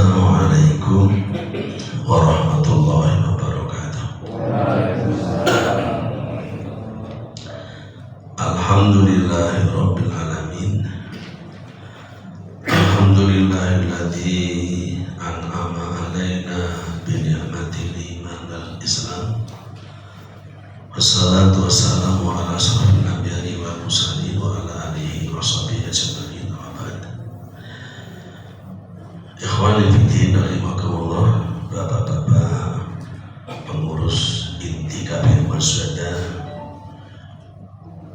Assalamualaikum warahmatullahi wabarakatuh. Alhamdulillahirabbil alamin. Alhamdulillahilladzi an'ama 'alaina bi ni'matil iman wal islam. Wassalatu wassalamu ala asyrofil anbiya'i wal mursalin wa ala alihi wa sahbihi ajma'in. Ikhwani fiddin rahimakumullah, bapak-bapak pengurus inti KPM Masjid,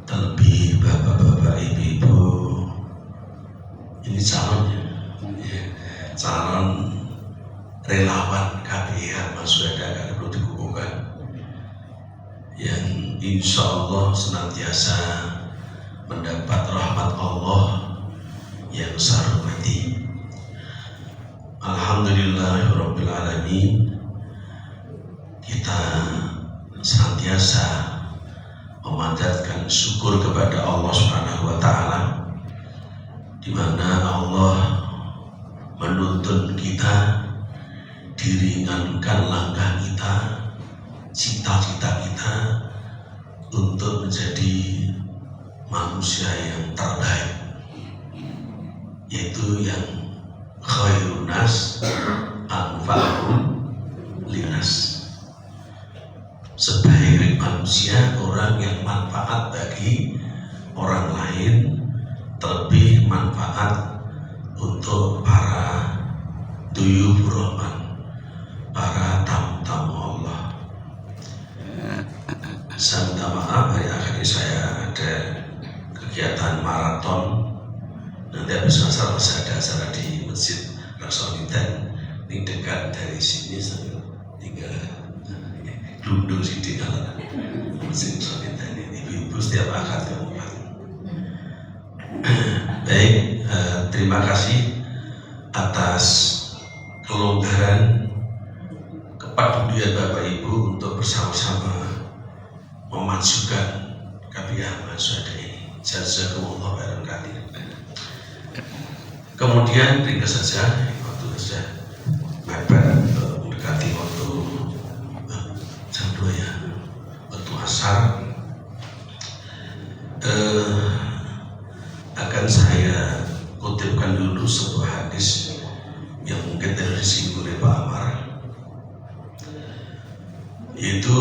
terlebih bapak-bapak ibu-ibu, ini calon relawan KPM Masjid akan perlu dikukuhkan, yang insya Allah senantiasa mendapat rahmat Allah yang sarmati. Alhamdulillahirabbil alamin. Kita senantiasa memanjatkan syukur kepada Allah Subhanahu wa taala, di mana Allah menuntun kita, diringankan langkah kita, cita-cita kita untuk menjadi manusia yang terbaik, yaitu yang khairun nas anfa'uhum linnas. Sebaik manusia orang yang manfaat bagi orang lain, terlebih manfaat untuk para duyuf rahman, para tamu-tamu Allah. Saya minta maaf, hari akhir ini saya ada kegiatan maraton. Nanti habis asar masih ada acara di Masjid Rasulullah. Ini dekat dari sini, saya tinggal duduk sini kalau Masjid Rasulullah ini. Ibu-ibu setiap akad keempat. Baik, terima kasih atas kelonggaran kepedulian Bapak Ibu untuk bersama-sama memajukan KPM Masjid ini. Jazakumullah khairan katsir. Kemudian ringkas saja waktu saja mepet mendekati waktu jam 2 ya, waktu asar. Akan saya kutipkan dulu sebuah hadis yang mungkin telah disinggung oleh Pak Amar, yaitu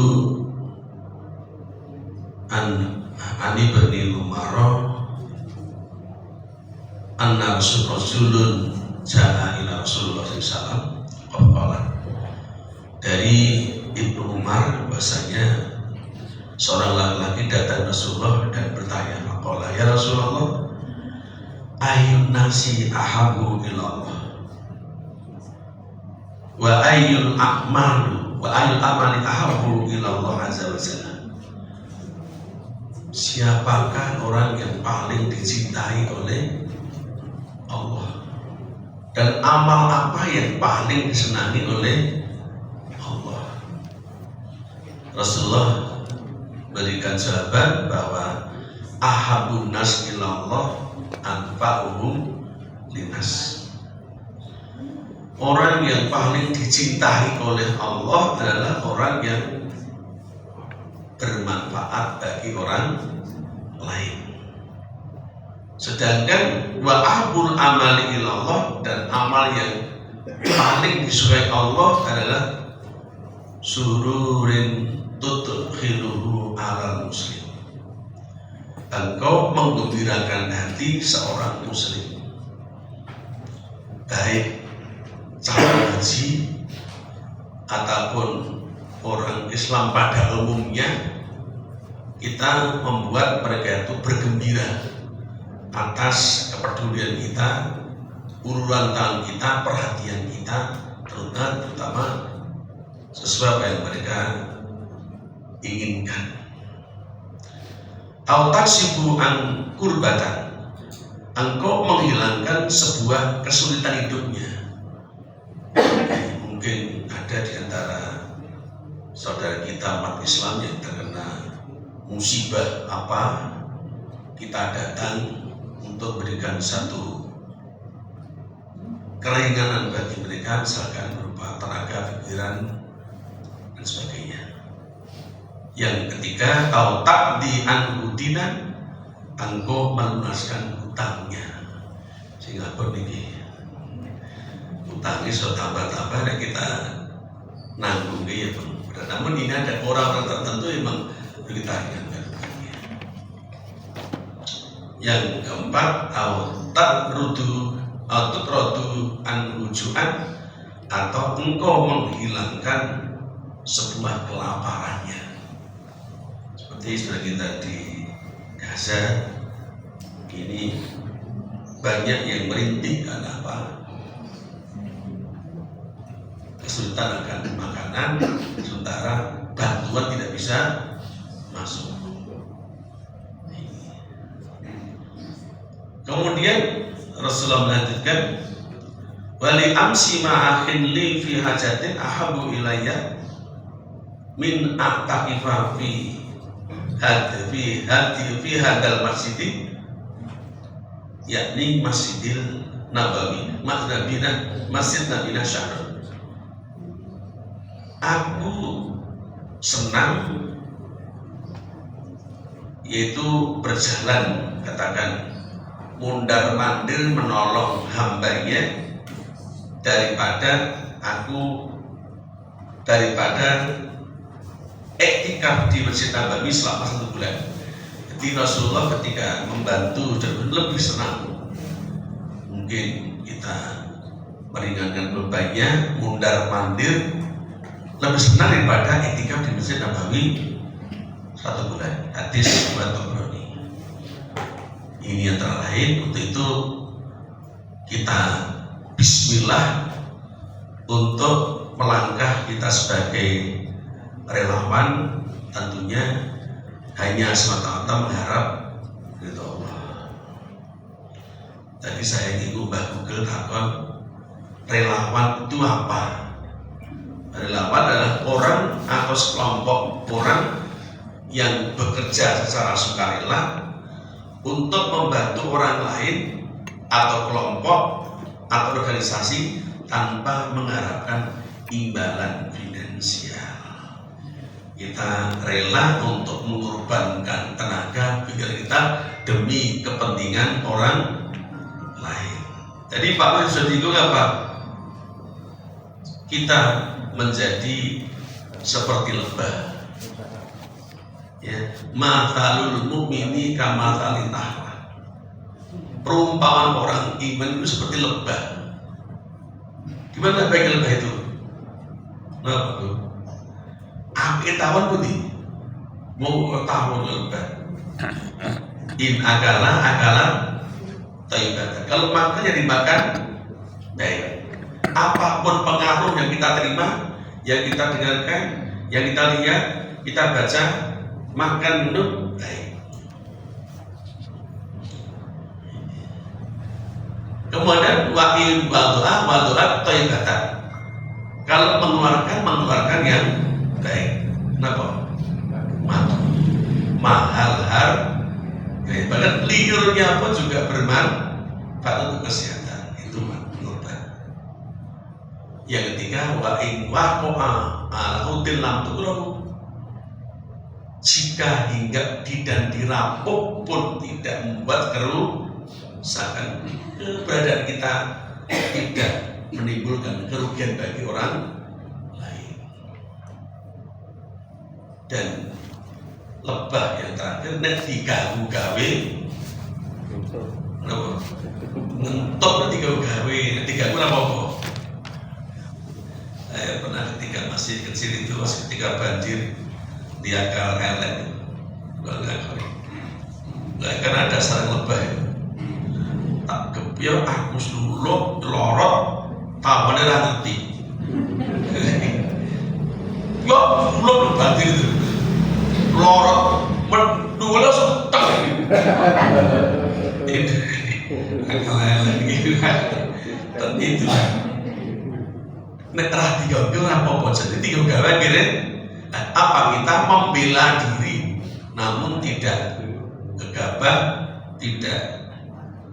Ani bin Umar anna rasulun ja'a ila Rasulullah SAW qala, dari Ibnu Umar bahasanya seorang laki-laki datang Rasulullah dan bertanya, maqala ya Rasulullah, ayyun nasi ahabbu ila Allah wa ayyul amali ahabbu ila Allah azza wa jalla. Siapakah orang yang paling dicintai oleh Allah, dan amal apa yang paling disenangi oleh Allah? Rasulullah berikan jawaban bahwa ahabun nas ilallah anfa'uhum linnas. Orang yang paling dicintai oleh Allah adalah orang yang bermanfaat bagi orang lain. Sedangkan wa ahbul amali ilallah, dan amal yang paling disukai Allah adalah sururin tudkhiluhu alal muslim. Engkau menggembirakan hati seorang muslim, baik calon haji ataupun orang Islam pada umumnya. Kita membuat mereka itu bergembira atas kepedulian kita, uluran tangan kita, perhatian kita, terutama sesuai apa yang mereka inginkan. Tautaksibu an kurbatan, engkau menghilangkan sebuah kesulitan hidupnya. Mungkin ada di antara saudara kita umat Islam yang terkena musibah apa, kita datang untuk berikan satu keringanan bagi mereka, misalkan berupa tenaga, pikiran, dan sebagainya. Yang ketiga, kau tak di anhudinan, engkau melunaskan hutangnya. Sehingga pun ini hutangnya sudah tambah-tambah dan kita nanggung ya Bang. Namun ini ada orang-orang tertentu memang kita ringankan hutangnya. Yang keempat, rodu anhujuan, atau engkau menghilangkan sebuah kelaparannya. Seperti sudah kita di Gaza ini banyak yang merintih karena apa? Kesulitan akan makanan, sementara bantuan tidak bisa masuk. Kemudian Rasulullah melanjutkan, wali amsi ma'akhin li fi hajatin ahabu ilayya min a'taqifa fi hadal masjid, yakni Masjidil Nabawi, Masjid Nabi Syahrul. Aku senang yaitu berjalan, katakan mundar mandir menolong hambanya daripada iktikaf di Masjid Nabawi selama 1 bulan. Jadi Rasulullah ketika membantu lebih senang. Mungkin kita meringankan bebannya, mundar mandir lebih senang daripada iktikaf di Masjid Nabawi 1 bulan. Hadis Imam Tabrani. Ini antara lain. Untuk itu kita bismillah untuk melangkah kita sebagai relawan, tentunya hanya semata-mata mengharap ridho Allah. Tadi saya ingin ubah Google takon relawan itu apa? Relawan adalah orang atau sekelompok orang yang bekerja secara sukarela untuk membantu orang lain atau kelompok atau organisasi tanpa mengharapkan imbalan finansial. Kita rela untuk mengorbankan tenaga pikiran kita demi kepentingan orang lain. Jadi Pak Wali sudah disinggung apa? Kita menjadi seperti lebah. Ya, matalul mu'mini kamatalin nahwa. Perumpamaan orang iman itu seperti lebah. Gimana baik lebah itu? Nah, api tawon putih, mau tawon lebah. In akala taibatan. Kalau makan yang dimakan baik. Apapun pengaruh yang kita terima, yang kita dengarkan, yang kita lihat, kita baca, makan minum baik. Kemudian wa'il wadu'at taibatan. Kalau mengeluarkan yang baik. Kenapa? Mahal bahkan liurnya pun juga bermanfaat untuk kesehatan. Itu menurut. Yang ketiga, wa'in waqa'a al-hutil lam tuqrahu. Jika hingga dan dirampok pun tidak membuat kerusakan, keberadaan kita tidak menimbulkan kerugian bagi orang lain. Dan lebah yang terakhir, nek diganggu gawe ngentok diganggu apa? Saya pernah ketika masih kecil itu, ketika banjir di akal elek, karena ada sarang lebah itu. Tak kepiau aku suluk lorot tawane ra ngerti. Yo suluk banjir itu. Lorot mendua sutek. Itu akal elek gitu kan. Dan itu nek ra diganggu ora apa-apa, jadi tiga gawe akhirnya apa kita membela diri namun tidak gegabah, tidak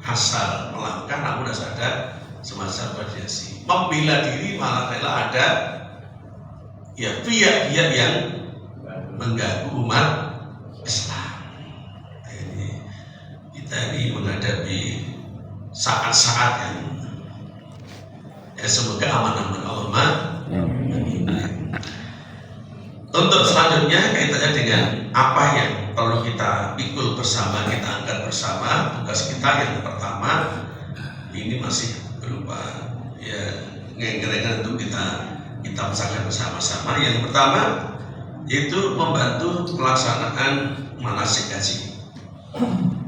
asal melangkah namun harus ada semacam radiasi. Membela diri malah rela ada ya pihak-pihak yang mengganggu umat Islam. Jadi kita ini menghadapi saat-saat yang ya semoga aman-aman Allah. Untuk selanjutnya kaitannya dengan apa yang perlu kita pikul bersama, kita angkat bersama. Tugas kita yang pertama ini masih berupa ya ngengger-ngengger untuk kita usahakan bersama-sama. Yang pertama itu membantu pelaksanaan manasik haji.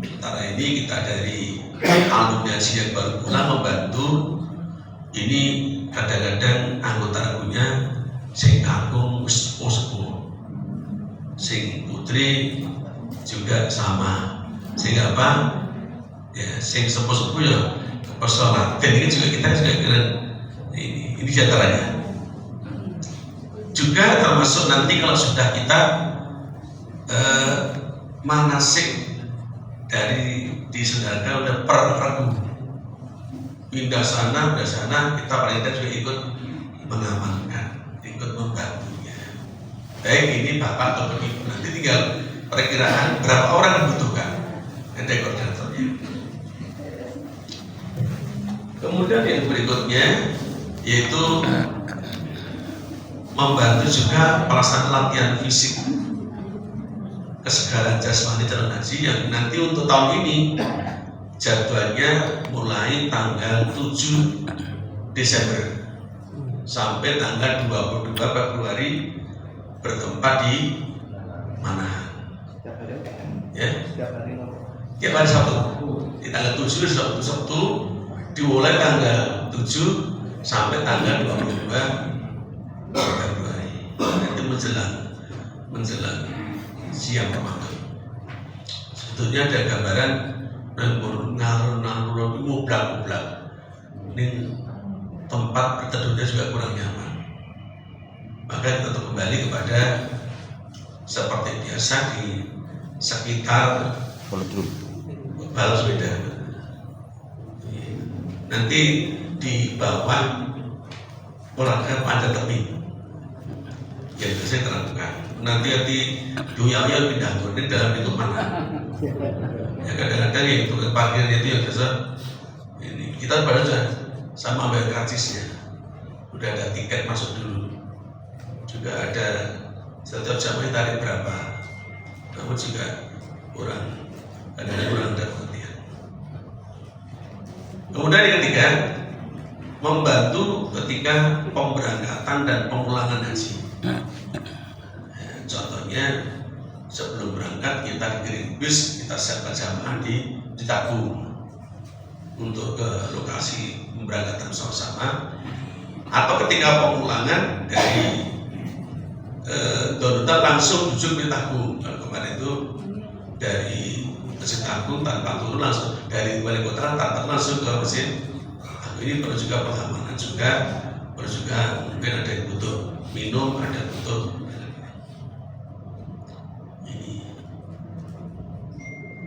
Sementara ini kita dari alumni haji yang baru pulang membantu. Ini kadang-kadang anggota punya sing kakung sepuh, sing putri juga sama, sing apa ya sing sepuh ya kepesolan. Dan ini juga kita juga keren ini diantaranya juga termasuk nanti kalau sudah kita manasik dari diselenggarakan oleh per regu pindah sana kita paling tidak juga ikut mengamankan, ikut membantunya. Baik ini bapak atau ibu, nanti tinggal perkiraan berapa orang dibutuhkan, ada koordinatornya. Kemudian yang berikutnya yaitu membantu juga pelaksanaan latihan fisik kesegaran jasmani calon haji yang nanti untuk tahun ini jadwalnya mulai tanggal 7 Desember sampai tanggal 22 Februari bertempat di Manahan. Ya, tiap hari Sabtu. Di tanggal 7 Sabtu dimulai tanggal 7 sampai tanggal 22 Februari. Itu menjelang siang Ramadan. Sebetulnya ada gambaran ngalur mublak. Ini tempat berteduhnya juga kurang nyaman. Maka kita untuk kembali kepada seperti biasa di sekitar balai sepeda. Nanti di bawah olahraga panjat tebing yang biasanya terbuka. Nanti duyanya pindah turun dalam itu mana? Ya kadang-kadang yang untuk parkir itu yang biasa ini kita pada sama bayar karcisnya, udah ada tiket masuk dulu, juga ada setiap jamnya tarik berapa, namun juga kurang ada pengertian. Kemudian yang ketiga, membantu ketika pemberangkatan dan pemulangan haji. Contohnya sebelum berangkat kita dikirim bus, kita siapkan jamaah ditabung untuk ke lokasi pemberangkatan bersama-sama, atau ketika pemulangan dari Dondutan langsung duduk di Tagung. Kalau kemarin itu dari Masjid Agung tanpa turun langsung dari wali kota tanpa langsung ke Masjid Agung. Ini perlu juga pengamanan juga, perlu juga mungkin ada yang butuh minum, ada yang butuh ini.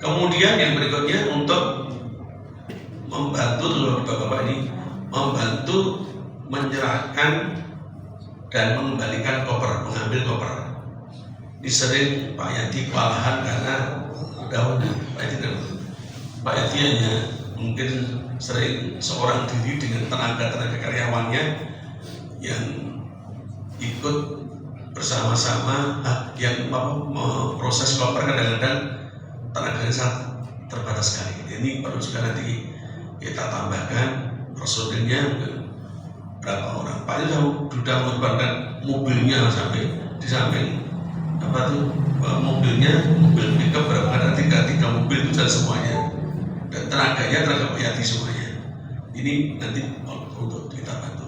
Kemudian yang berikutnya untuk membantu dulu bapak-bapak ini, membantu menyerahkan dan mengembalikan koper, mengambil koper. Ini sering Pak Yadi kewalahan karena Pak Yadi hanya mungkin sering seorang diri dengan tenaga karyawannya yang ikut bersama-sama yang proses koper kadang-kadang tenaganya sangat terbatas sekali. Ini perlu juga nanti kita tambahkan personilnya berapa orang. Pak itu sudah mengembangkan mobilnya sampai di samping mobil pickup berapa, ada tiga mobil itu jalan semuanya, dan tenaganya tenaga Pak Yadi semuanya. Ini nanti untuk kita bantu.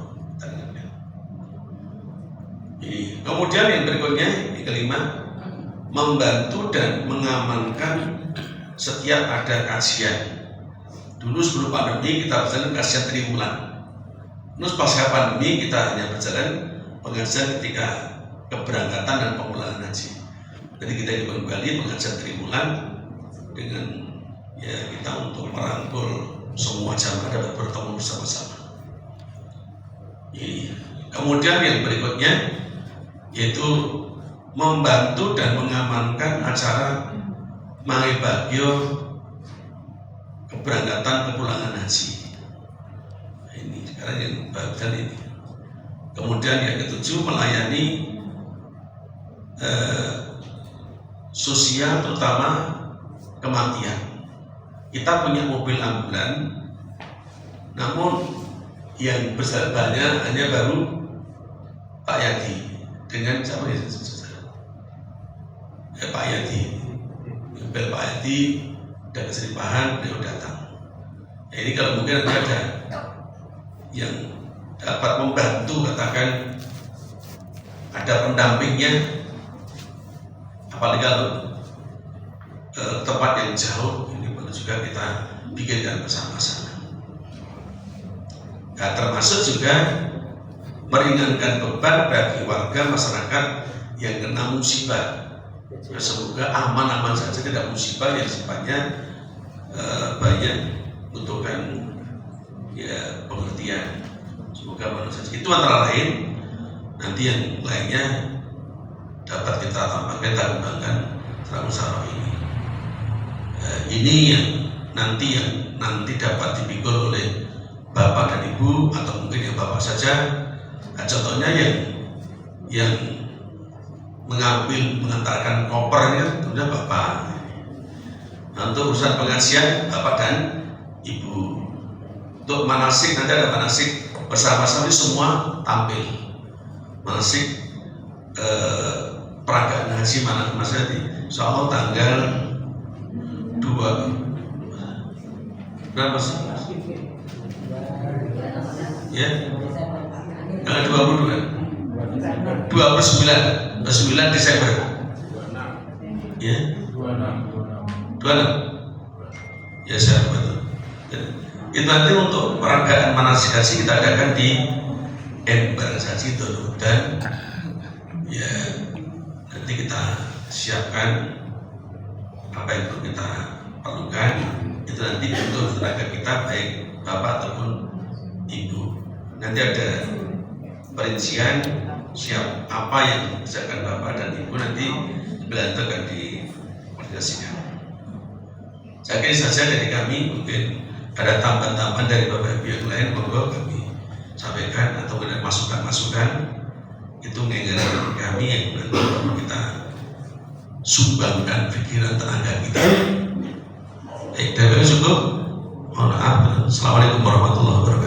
Ini. Kemudian yang berikutnya, yang kelima, membantu dan mengamankan setiap ada kajian. Dulu sebelum pandemi kita berjalan kajian triwulan. Terus pasca pandemi kita hanya berjalan pengajian ketika keberangkatan dan pemulangan haji. Jadi kita kembali pengajian triwulan dengan ya kita untuk merangkul semua jamaah dapat bertemu bersama-sama. Kemudian yang berikutnya yaitu membantu dan mengamankan acara Mahibagyo keberangkatan kepulangan haji. Ini sekarang yang bagian ini. Kemudian yang ketujuh, melayani sosial terutama kematian. Kita punya mobil ambulan, namun yang besar banyak hanya baru Pak Yadi dengan siapa ya? Pak Yadi, mobil Pak Yadi dan keseripahan beliau datang. Ini kalau mungkin ada yang dapat membantu, katakan ada pendampingnya, apalagi kalau tempat yang jauh, ini perlu juga kita pikirkan bersama-sama. Nah, termasuk juga meringankan beban bagi warga masyarakat yang kena musibah. Nah, semoga aman-aman saja, tidak musibah yang sifatnya banyak membutuhkan ya pengertian. Semoga aman saja. Itu antara lain. Nanti yang lainnya dapat kita tambahkan, kita kembangkan setelah musyawarah ini. Ini yang nanti dapat dipikul oleh Bapak dan Ibu, atau mungkin yang Bapak saja. Nah, contohnya yang mengantarkan koper ini kan tentunya Bapak. Nah, untuk urusan pengajian Bapak dan Ibu. Untuk manasik, nanti ada manasik bersama-sama semua tampil. Manasik peragaan haji mana Mas Hadi? Insya Allah tanggal 2 berapa sih? Ya, tanggal 29 Desember. Ya, 26. Ya, saya betul. Ya. Itu nanti untuk peragaan manasik haji kita adakan di Embar Haji dan ya nanti kita siapkan apa yang perlu kita perlukan. Itu nanti untuk tenaga kita, baik Bapak ataupun Ibu. Nanti ada perincian siap apa yang dikerjakan Bapak dan Ibu, nanti dibelantakan di koordinasikan. Saya kira saja dari kami. Mungkin ada tambahan-tambahan dari Bapak Ibu yang lain, monggo kami sampaikan, atau ada masukan-masukan. Itu ngenggaran kami yang perlu kita sumbangkan pikiran tenaga kita. Baik, dari cukup. Mohon maaf. Assalamualaikum warahmatullahi wabarakatuh.